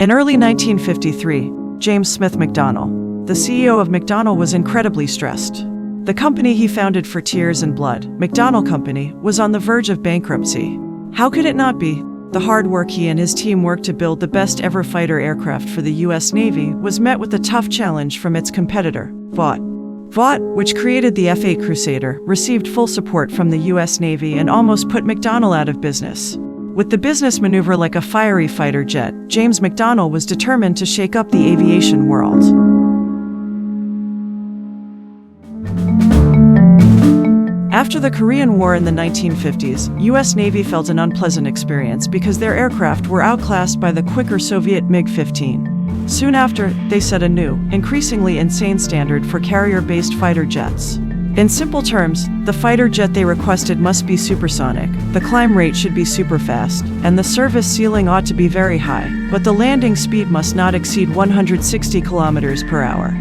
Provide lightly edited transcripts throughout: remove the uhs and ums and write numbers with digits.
In early 1953, James Smith McDonnell, the CEO of McDonnell, was incredibly stressed. The company he founded for tears and blood, McDonnell Company, was on the verge of bankruptcy. How could it not be? The hard work he and his team worked to build the best ever fighter aircraft for the U.S. Navy was met with a tough challenge from its competitor, Vought. Vought, which created the F-8 Crusader, received full support from the U.S. Navy and almost put McDonnell out of business. With the business maneuver like a fiery fighter jet, James McDonnell was determined to shake up the aviation world. After the Korean War in the 1950s, U.S. Navy felt an unpleasant experience because their aircraft were outclassed by the quicker Soviet MiG-15. Soon after, they set a new, increasingly insane standard for carrier-based fighter jets. In simple terms, the fighter jet they requested must be supersonic, the climb rate should be super fast, and the service ceiling ought to be very high, but the landing speed must not exceed 160 kilometers per hour.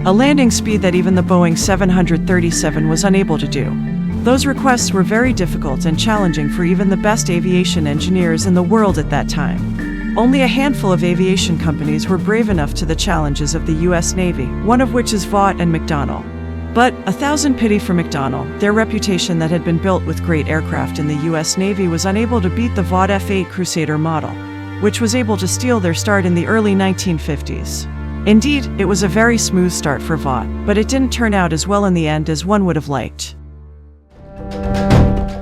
A landing speed that even the Boeing 737 was unable to do. Those requests were very difficult and challenging for even the best aviation engineers in the world at that time. Only a handful of aviation companies were brave enough to the challenges of the U.S. Navy, one of which is Vought and McDonnell. But, a thousand pity for McDonnell, their reputation that had been built with great aircraft in the U.S. Navy was unable to beat the Vought F-8 Crusader model, which was able to steal their start in the early 1950s. Indeed, it was a very smooth start for Vought, but it didn't turn out as well in the end as one would have liked.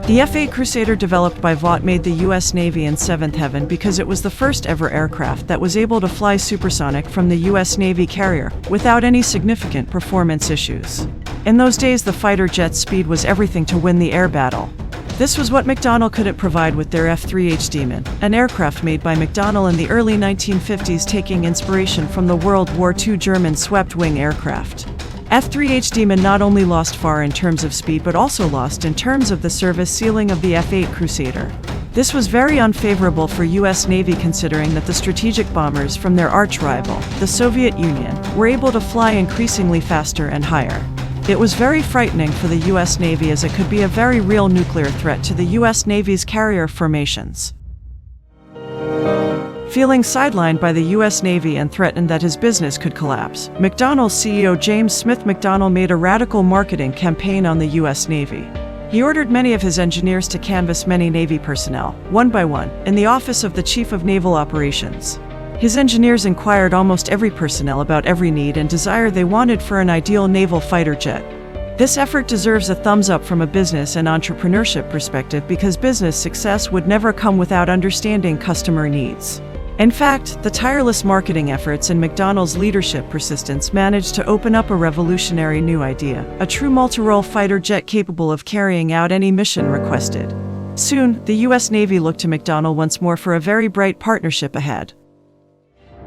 The F-8 Crusader developed by Vought made the U.S. Navy in seventh heaven because it was the first ever aircraft that was able to fly supersonic from the U.S. Navy carrier without any significant performance issues. In those days, the fighter jet's speed was everything to win the air battle. This was what McDonnell couldn't provide with their F-3H Demon, an aircraft made by McDonnell in the early 1950s, taking inspiration from the World War II German swept-wing aircraft. F-3H Demon not only lost far in terms of speed but also lost in terms of the service ceiling of the F-8 Crusader. This was very unfavorable for U.S. Navy considering that the strategic bombers from their arch-rival, the Soviet Union, were able to fly increasingly faster and higher. It was very frightening for the U.S. Navy as it could be a very real nuclear threat to the U.S. Navy's carrier formations. Feeling sidelined by the U.S. Navy and threatened that his business could collapse, McDonnell's CEO James Smith McDonnell made a radical marketing campaign on the U.S. Navy. He ordered many of his engineers to canvass many Navy personnel, one by one, in the office of the Chief of Naval Operations. His engineers inquired almost every personnel about every need and desire they wanted for an ideal naval fighter jet. This effort deserves a thumbs up from a business and entrepreneurship perspective because business success would never come without understanding customer needs. In fact, the tireless marketing efforts and McDonnell's leadership persistence managed to open up a revolutionary new idea, a true multi-role fighter jet capable of carrying out any mission requested. Soon, the U.S. Navy looked to McDonnell once more for a very bright partnership ahead.